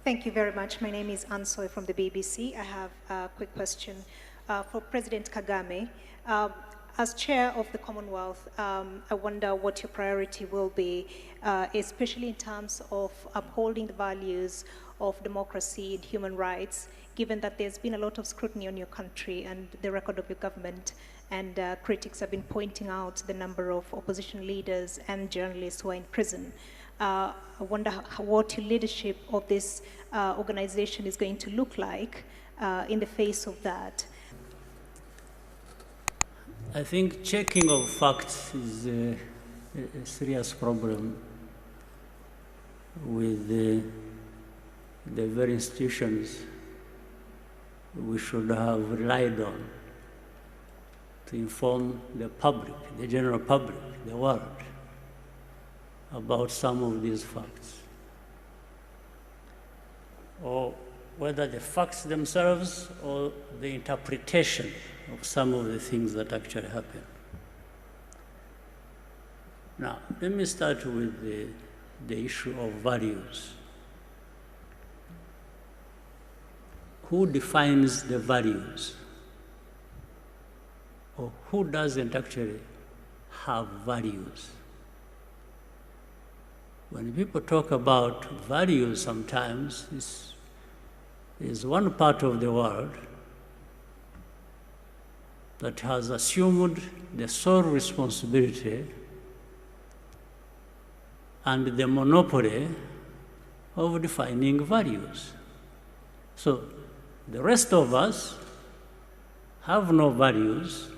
Thank you very much. My name is Ansoy from the BBC. I have a quick question for President Kagame. As chair of the Commonwealth, I wonder what your priority will be, especially in terms of upholding the values of democracy and human rights, given that there's been a lot of scrutiny on your country and the record of your government, and critics have been pointing out the number of opposition leaders and journalists who are in prison. I wonder what your leadership of this organization is going to look like in the face of that. I think checking of facts is a serious problem with the very institutions we should have relied on to inform the public, the general public, the world, about some of these facts, or whether the facts themselves or the interpretation of some of the things that actually happen. Now, let me start with the issue of values. Who defines the values? Or who doesn't actually have values? When people talk about values sometimes, is one part of the world that has assumed the sole responsibility and the monopoly of defining values. So the rest of us have no values.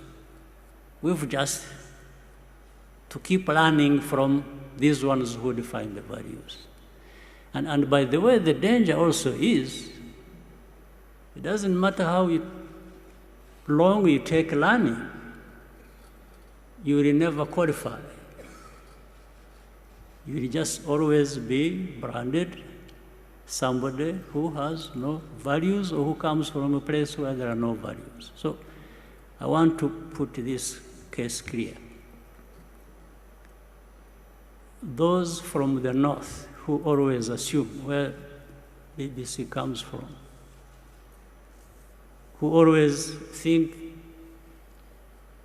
We've just to keep learning from these ones who define the values. And by the way, the danger also is, it doesn't matter how long you take learning, you will never qualify. You will just always be branded somebody who has no values or who comes from a place where there are no values. So I want to put this case clear. Those from the north who always assume where BBC comes from, who always think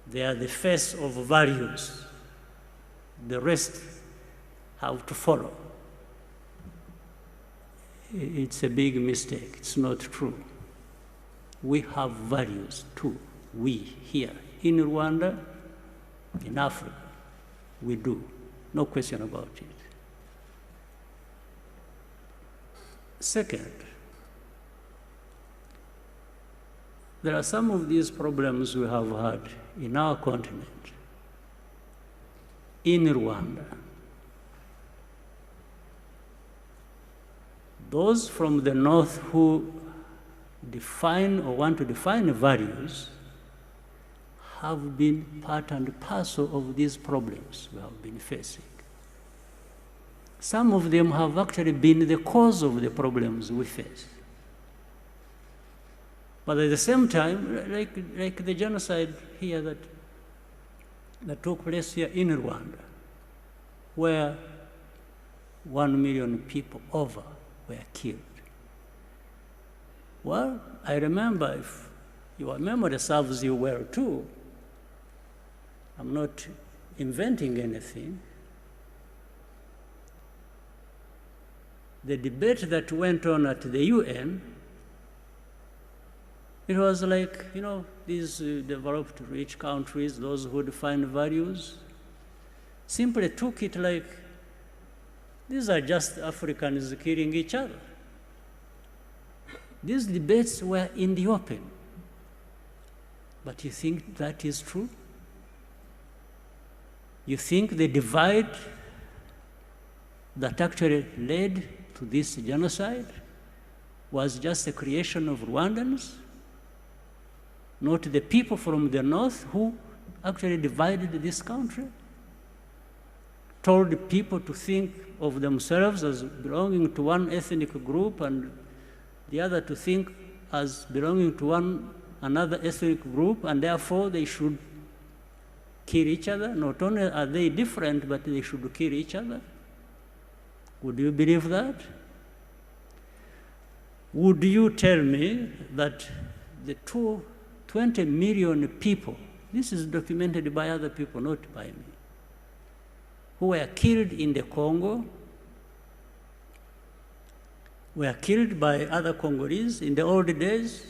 they are the face of values, the rest have to follow. It's a big mistake. It's not true. We have values too. We here in Rwanda, in Africa, we do. No question about it. Second, there are some of these problems we have had in our continent, in Rwanda. Those from the north who define or want to define values have been part and parcel of these problems we have been facing. Some of them have actually been the cause of the problems we face. But at the same time, like the genocide here that took place here in Rwanda, where 1 million people over were killed. Well, I remember, if your memory serves you well too, I'm not inventing anything. The debate that went on at the UN, it was like, you know, these developed rich countries, those who define values, simply took it like, these are just Africans killing each other. These debates were in the open. But you think that is true? You think the divide that actually led to this genocide was just a creation of Rwandans? Not the people from the north who actually divided this country? Told people to think of themselves as belonging to one ethnic group and the other to think as belonging to another ethnic group, and therefore they should kill each other. Not only are they different, but they should kill each other. Would you believe that? Would you tell me that the 20 million people, this is documented by other people, not by me, who were killed in the Congo, were killed by other Congolese in the old days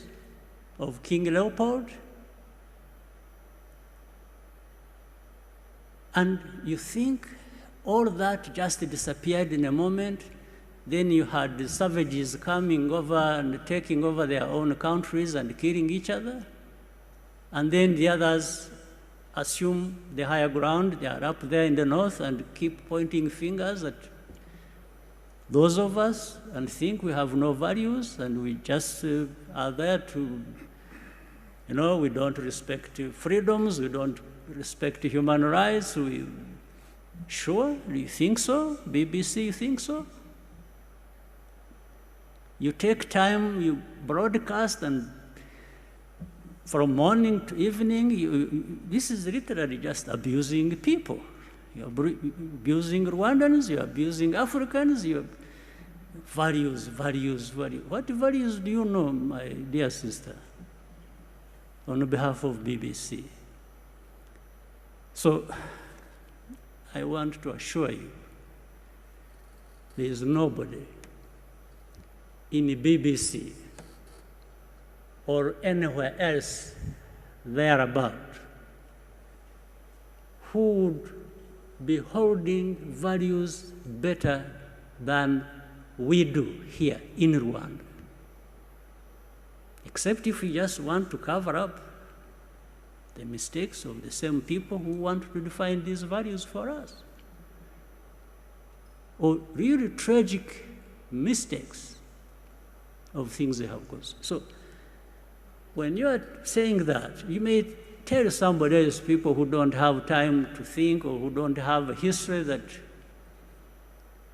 of King Leopold? And you think all that just disappeared in a moment? Then you had the savages coming over and taking over their own countries and killing each other. And then the others assume the higher ground. They are up there in the north and keep pointing fingers at those of us and think we have no values and we just are there to, we don't respect freedoms, we don't respect human rights. Sure, do you think so? BBC, you think so? You take time, you broadcast, and from morning to evening, this is literally just abusing people. You're abusing Rwandans, you're abusing Africans, you're values. What values do you know, my dear sister, on behalf of BBC? So, I want to assure you, there is nobody in the BBC or anywhere else thereabout who would be holding values better than we do here in Rwanda. Except if we just want to cover up the mistakes of the same people who want to define these values for us. Or really tragic mistakes of things they have caused. So when you are saying that, you may tell somebody else, people who don't have time to think or who don't have a history that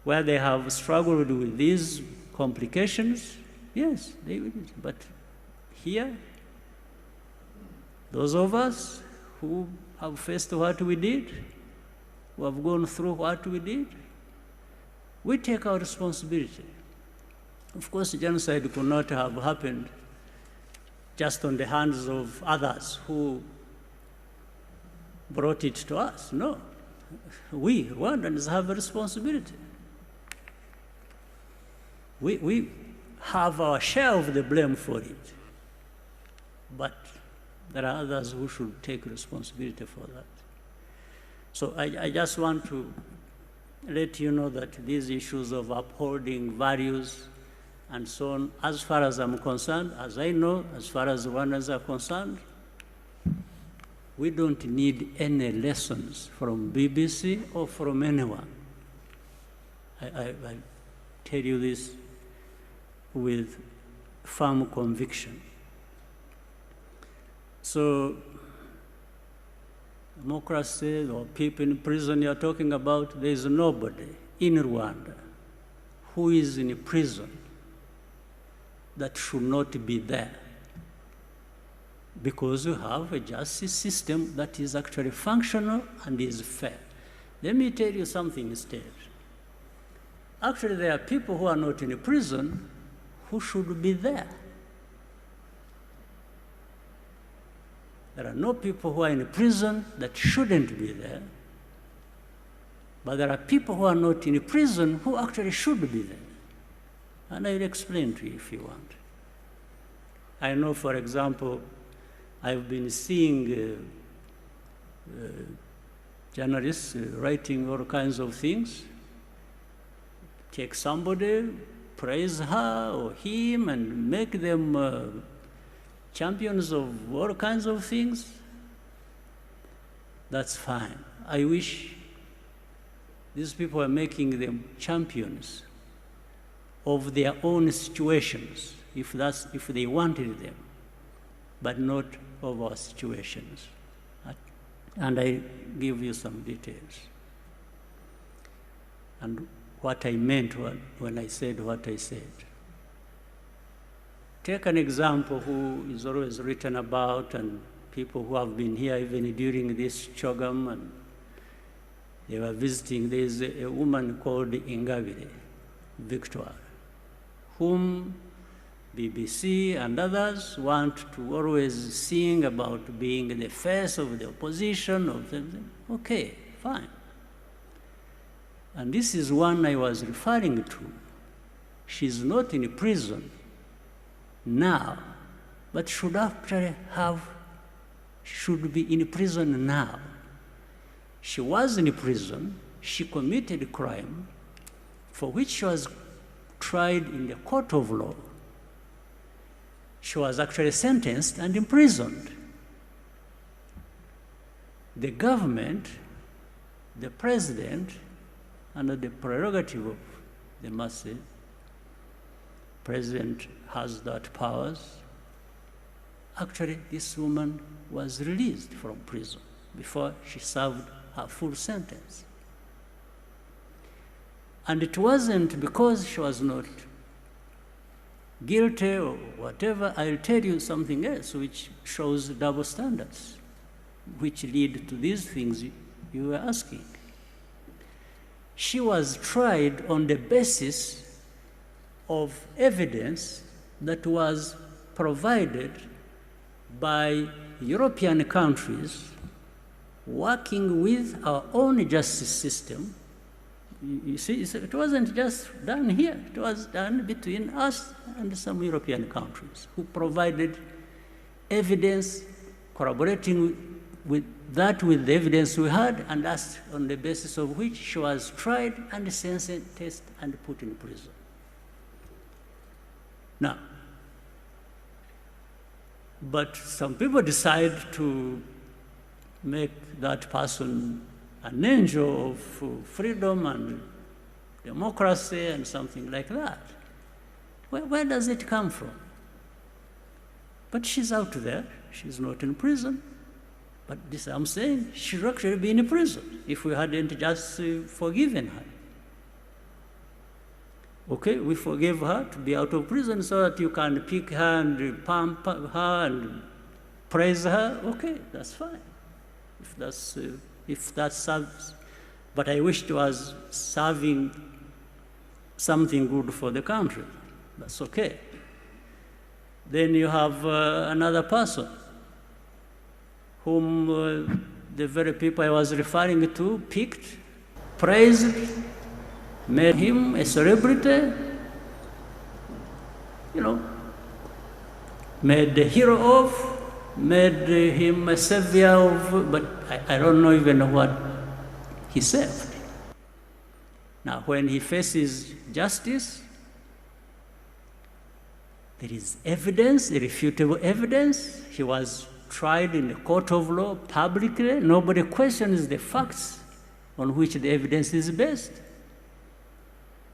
where they have struggled with these complications, yes, they will. But here, those of us who have faced what we did, who have gone through what we did, we take our responsibility. Of course, genocide could not have happened just on the hands of others who brought it to us. No. We, Rwandans, have a responsibility. We have our share of the blame for it. But there are others who should take responsibility for that. So I just want to let you know that these issues of upholding values and so on, as far as I'm concerned, as I know, as far as Rwandans are concerned, we don't need any lessons from BBC or from anyone. I tell you this with firm conviction. So, democracy or people in prison you're talking about, there is nobody in Rwanda who is in prison that should not be there, because you have a justice system that is actually functional and is fair. Let me tell you something instead. Actually, there are people who are not in prison who should be there. There are no people who are in prison that shouldn't be there, but there are people who are not in prison who actually should be there. And I'll explain to you if you want. I know, for example, I've been seeing journalists writing all kinds of things. Take somebody, praise her or him, and make them champions of all kinds of things. That's fine. I wish these people are making them champions of their own situations, if they wanted them, but not of our situations. And I give you some details. And what I meant when I said what I said. Take an example who is always written about, and people who have been here even during this CHOGM, and they were visiting. There is a woman called Ingabire Victoire, whom BBC and others want to always sing about being the face of the opposition, okay, fine. And this is one I was referring to. She's not in prison now, but should be in prison now. She was in prison, she committed a crime for which she was tried in the court of law. She was actually sentenced and imprisoned. The government, the president, under the prerogative of the mercy, president has that powers. Actually, this woman was released from prison before she served her full sentence. And it wasn't because she was not guilty or whatever. I'll tell you something else which shows double standards, which lead to these things you were asking. She was tried on the basis of evidence that was provided by European countries working with our own justice system. You see, it wasn't just done here. It was done between us and some European countries who provided evidence, corroborating with the evidence we had, and that's on the basis of which she was tried and sentenced and put in prison. Now, but some people decide to make that person an angel of freedom and democracy and something like that. Where does it come from? But she's out there. She's not in prison. But this, I'm saying, she should actually be in prison if we hadn't just forgiven her. Okay, we forgave her to be out of prison so that you can pick her and pump her and praise her. Okay, that's fine. If that serves, but I wish it was serving something good for the country. That's okay. Then you have another person whom the very people I was referring to picked, praised, made him a celebrity, made a hero of, made him a savior of, but I don't know even what he saved. Now, when he faces justice, there is evidence, irrefutable evidence. He was tried in the court of law publicly. Nobody questions the facts on which the evidence is based.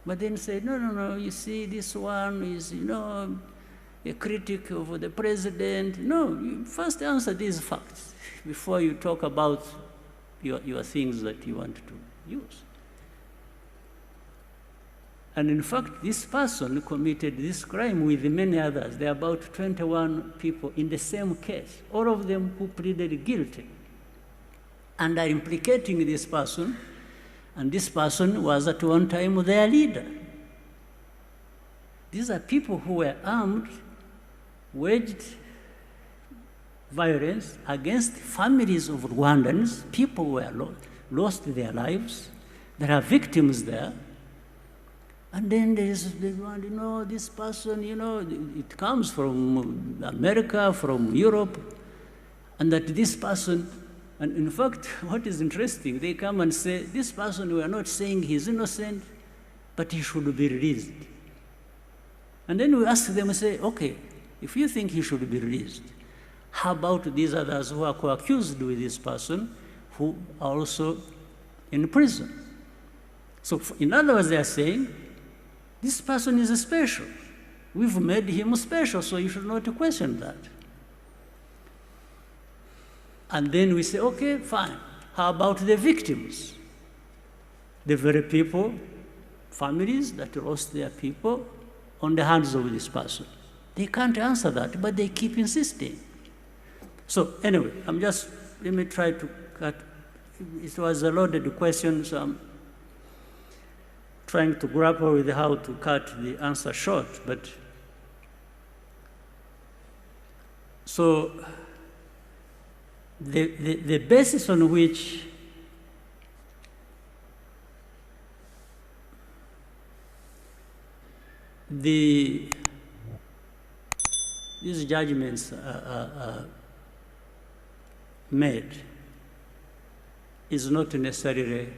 But then say, no, you see, this one is, a critic of the president. No, you first answer these facts before you talk about your things that you want to use. And in fact, this person committed this crime with many others. There are about 21 people in the same case, all of them who pleaded guilty and are implicating this person, and this person was at one time their leader. These are people who were armed, waged violence against families of Rwandans. People were lost their lives. There are victims there. And then there is the one, this person, it comes from America, from Europe, and that this person, and in fact, what is interesting, they come and say, this person, we are not saying he's innocent, but he should be released. And then we ask them and say, okay, if you think he should be released, how about these others who are co-accused with this person who are also in prison? So in other words, they are saying, this person is special. We've made him special, so you should not question that. And then we say, okay, fine. How about the victims? The very people, families that lost their people on the hands of this person. They can't answer that, but they keep insisting. So anyway, let me try to cut. It was a loaded question, so I'm trying to grapple with how to cut the answer short. But So the basis on which these judgments are made is not necessarily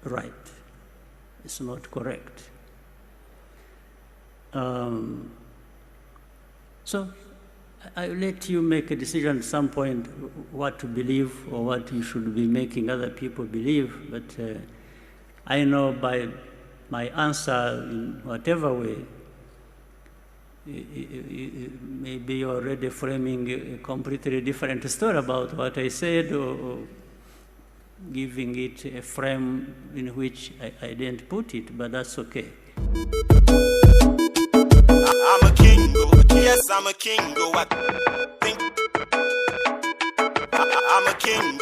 right. It's not correct. So I'll let you make a decision at some point what to believe or what you should be making other people believe, but I know by my answer in whatever way, maybe you're already framing a completely different story about what I said, or giving it a frame in which I didn't put it, but that's okay. I'm a king, yes, I'm a king, I think I'm a king,